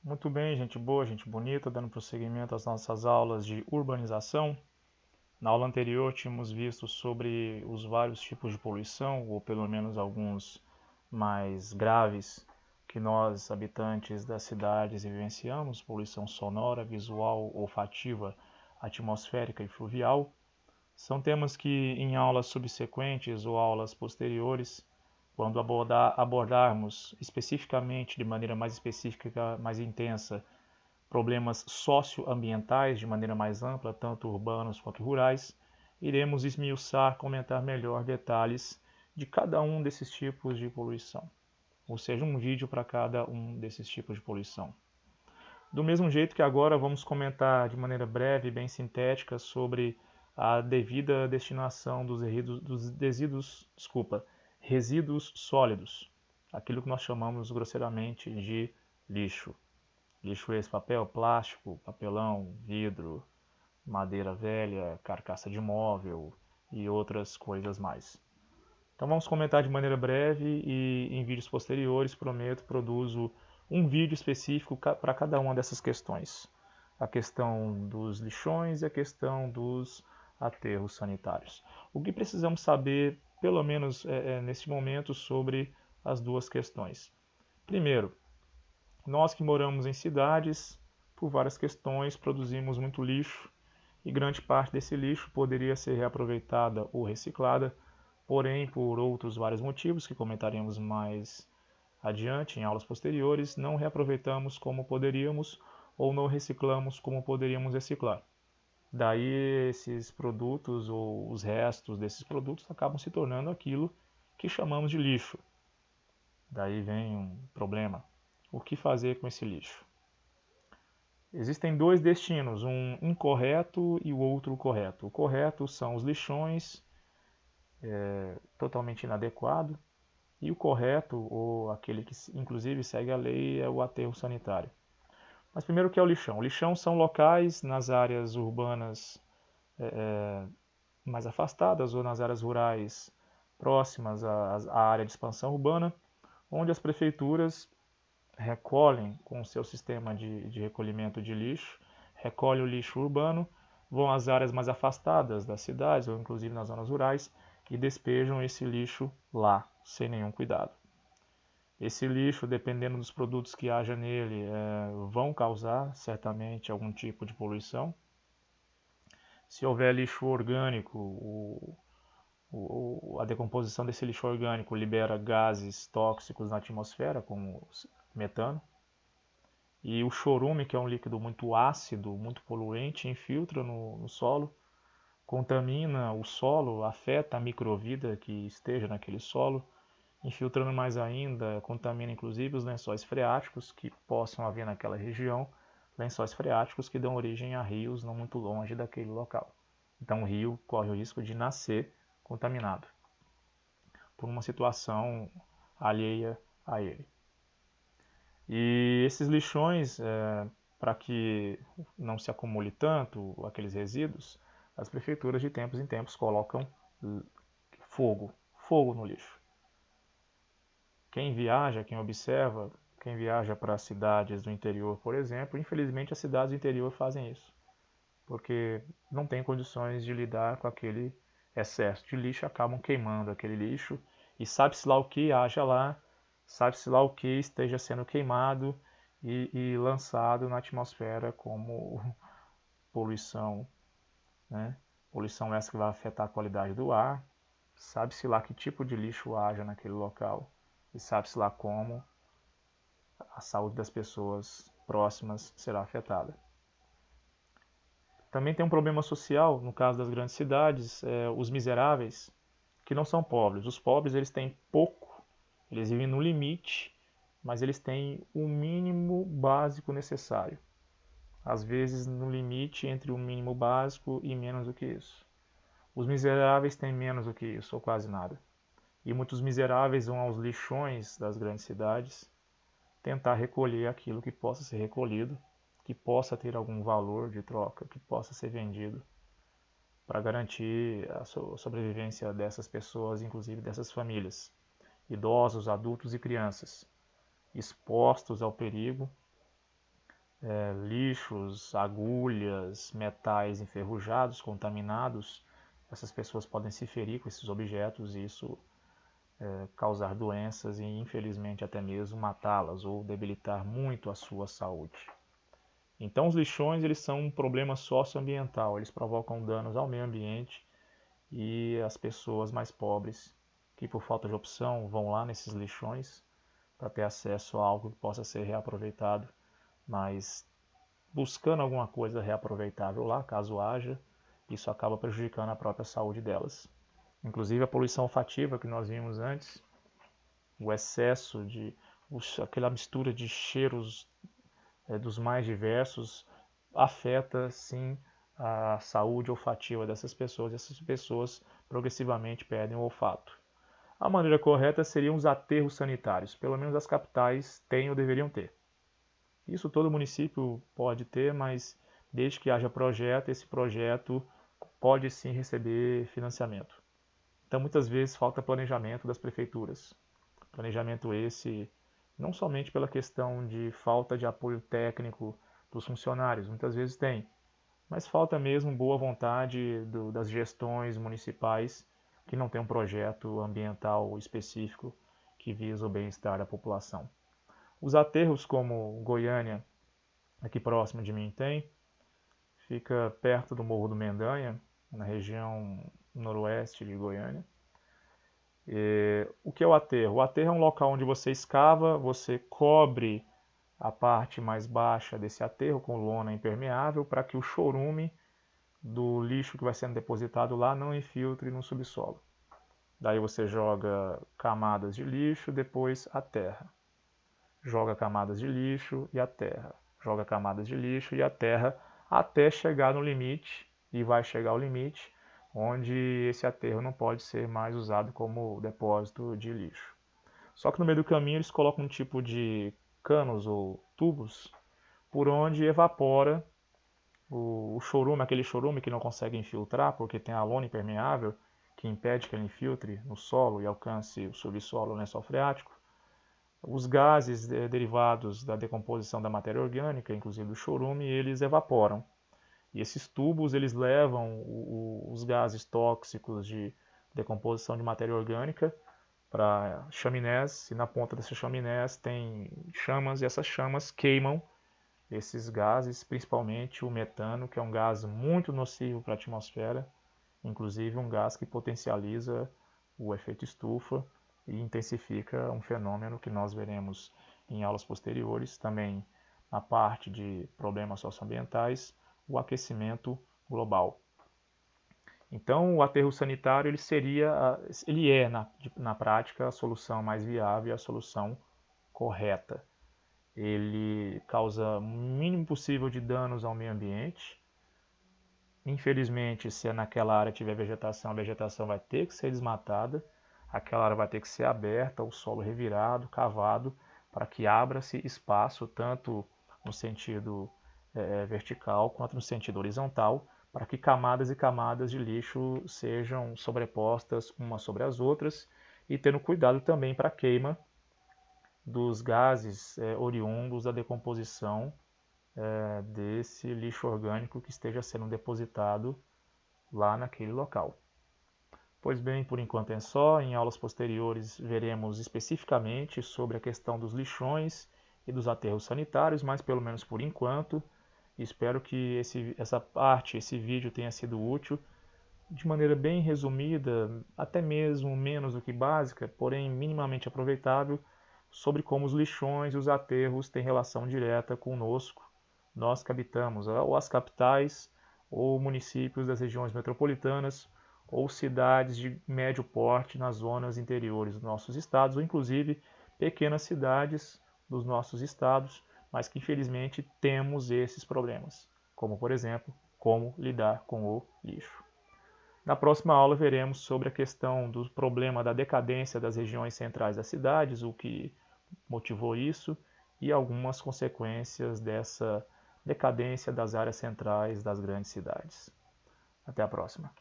Muito bem, gente boa, gente bonita, dando prosseguimento às nossas aulas de urbanização. Na aula anterior tínhamos visto sobre os vários tipos de poluição, ou pelo menos alguns mais graves, que nós, habitantes das cidades, vivenciamos: poluição sonora, visual, olfativa, atmosférica e fluvial. São temas que, em aulas subsequentes ou aulas posteriores, quando abordarmos especificamente, de maneira mais específica, mais intensa, problemas socioambientais de maneira mais ampla, tanto urbanos quanto rurais, iremos esmiuçar, comentar melhor detalhes de cada um desses tipos de poluição, ou seja, um vídeo para cada um desses tipos de poluição. Do mesmo jeito que agora vamos comentar de maneira breve e bem sintética sobre a devida destinação resíduos sólidos, aquilo que nós chamamos grosseiramente de lixo. Lixo esse: papel, plástico, papelão, vidro, madeira velha, carcaça de móvel e outras coisas mais. Então vamos comentar de maneira breve e em vídeos posteriores, prometo, produzo um vídeo específico para cada uma dessas questões. A questão dos lixões e a questão dos aterros sanitários. O que precisamos saber, pelo menos neste momento, sobre as duas questões? Primeiro, nós que moramos em cidades, por várias questões, produzimos muito lixo e grande parte desse lixo poderia ser reaproveitada ou reciclada, porém, por outros vários motivos que comentaremos mais adiante em aulas posteriores, não reaproveitamos como poderíamos ou não reciclamos como poderíamos reciclar. Daí esses produtos ou os restos desses produtos acabam se tornando aquilo que chamamos de lixo. Daí vem um problema: o que fazer com esse lixo? Existem dois destinos, um incorreto e o outro correto. O correto são os lixões, totalmente inadequado, e o correto, ou aquele que inclusive segue a lei, é o aterro sanitário. Mas primeiro, o que é o lixão? O lixão são locais nas áreas urbanas mais afastadas ou nas áreas rurais próximas à área de expansão urbana, onde as prefeituras recolhem com o seu sistema de recolhimento de lixo, recolhem o lixo urbano, vão às áreas mais afastadas das cidades ou inclusive nas zonas rurais e despejam esse lixo lá, sem nenhum cuidado. Esse lixo, dependendo dos produtos que haja nele, vão causar certamente algum tipo de poluição. Se houver lixo orgânico, a decomposição desse lixo orgânico libera gases tóxicos na atmosfera, como metano. E o chorume, que é um líquido muito ácido, muito poluente, infiltra no solo, contamina o solo, afeta a microvida que esteja naquele solo, infiltrando mais ainda, contamina inclusive os lençóis freáticos que possam haver naquela região, lençóis freáticos que dão origem a rios não muito longe daquele local. Então o rio corre o risco de nascer contaminado por uma situação alheia a ele. E esses lixões, para que não se acumule tanto aqueles resíduos, as prefeituras de tempos em tempos colocam fogo, fogo no lixo. Quem viaja, quem observa, quem viaja para cidades do interior, por exemplo, infelizmente as cidades do interior fazem isso, porque não têm condições de lidar com aquele excesso de lixo, acabam queimando aquele lixo e sabe-se lá o que haja lá, sabe-se lá o que esteja sendo queimado e lançado na atmosfera como poluição, né? Poluição essa que vai afetar a qualidade do ar, sabe-se lá que tipo de lixo haja naquele local e sabe-se lá como a saúde das pessoas próximas será afetada. Também tem um problema social, no caso das grandes cidades, os miseráveis, que não são pobres. Os pobres, eles têm pouco, eles vivem no limite, mas eles têm o mínimo básico necessário. Às vezes no limite entre o mínimo básico e menos do que isso. Os miseráveis têm menos do que isso, ou quase nada. E muitos miseráveis vão aos lixões das grandes cidades tentar recolher aquilo que possa ser recolhido, que possa ter algum valor de troca, que possa ser vendido, para garantir a sobrevivência dessas pessoas, inclusive dessas famílias, idosos, adultos e crianças, expostos ao perigo lixos, agulhas, metais enferrujados, contaminados, essas pessoas podem se ferir com esses objetos e isso causar doenças e infelizmente até mesmo matá-las ou debilitar muito a sua saúde. Então os lixões eles são um problema socioambiental, eles provocam danos ao meio ambiente e as pessoas mais pobres que por falta de opção vão lá nesses lixões para ter acesso a algo que possa ser reaproveitado, mas buscando alguma coisa reaproveitável lá, caso haja, isso acaba prejudicando a própria saúde delas. Inclusive a poluição olfativa que nós vimos antes, o excesso de aquela mistura de cheiros dos mais diversos afeta sim a saúde olfativa dessas pessoas e essas pessoas progressivamente perdem o olfato. A maneira correta seriam os aterros sanitários, pelo menos as capitais têm ou deveriam ter. Isso todo município pode ter, mas desde que haja projeto, esse projeto pode sim receber financiamento. Então muitas vezes falta planejamento das prefeituras. Planejamento esse não somente pela questão de falta de apoio técnico dos funcionários, muitas vezes tem, mas falta mesmo boa vontade das gestões municipais que não tem um projeto ambiental específico que visa o bem-estar da população. Os aterros como Goiânia, aqui próximo de mim tem, fica perto do Morro do Mendanha, na região noroeste de Goiânia. O que é o aterro? O aterro é um local onde você escava, você cobre a parte mais baixa desse aterro com lona impermeável para que o chorume do lixo que vai sendo depositado lá não infiltre no subsolo. Daí você joga camadas de lixo, depois a terra. Joga camadas de lixo e a terra. Joga camadas de lixo e a terra até chegar no limite, e vai chegar ao limite, onde esse aterro não pode ser mais usado como depósito de lixo. Só que no meio do caminho eles colocam um tipo de canos ou tubos por onde evapora o chorume, aquele chorume que não consegue infiltrar porque tem a lona impermeável que impede que ele infiltre no solo e alcance o subsolo, o lençol freático. Os gases derivados da decomposição da matéria orgânica, inclusive do chorume, eles evaporam. E esses tubos eles levam os gases tóxicos de decomposição de matéria orgânica para chaminés, e na ponta dessas chaminés tem chamas, e essas chamas queimam esses gases, principalmente o metano, que é um gás muito nocivo para a atmosfera, inclusive um gás que potencializa o efeito estufa e intensifica um fenômeno que nós veremos em aulas posteriores, também na parte de problemas socioambientais, o aquecimento global. Então, o aterro sanitário ele é na prática a solução mais viável e a solução correta. Ele causa o mínimo possível de danos ao meio ambiente. Infelizmente, se naquela área tiver vegetação, a vegetação vai ter que ser desmatada, aquela área vai ter que ser aberta, o solo revirado, cavado, para que abra-se espaço, tanto no sentido vertical quanto no sentido horizontal, para que camadas e camadas de lixo sejam sobrepostas umas sobre as outras e tendo cuidado também para a queima dos gases oriundos da decomposição desse lixo orgânico que esteja sendo depositado lá naquele local. Pois bem, por enquanto é só. Em aulas posteriores veremos especificamente sobre a questão dos lixões e dos aterros sanitários, mas pelo menos por enquanto, espero que esse vídeo tenha sido útil de maneira bem resumida, até mesmo menos do que básica, porém minimamente aproveitável, sobre como os lixões e os aterros têm relação direta conosco, nós que habitamos ou as capitais, ou municípios das regiões metropolitanas, ou cidades de médio porte nas zonas interiores dos nossos estados, ou inclusive pequenas cidades dos nossos estados, mas que infelizmente temos esses problemas, como por exemplo, como lidar com o lixo. Na próxima aula veremos sobre a questão do problema da decadência das regiões centrais das cidades, o que motivou isso e algumas consequências dessa decadência das áreas centrais das grandes cidades. Até a próxima.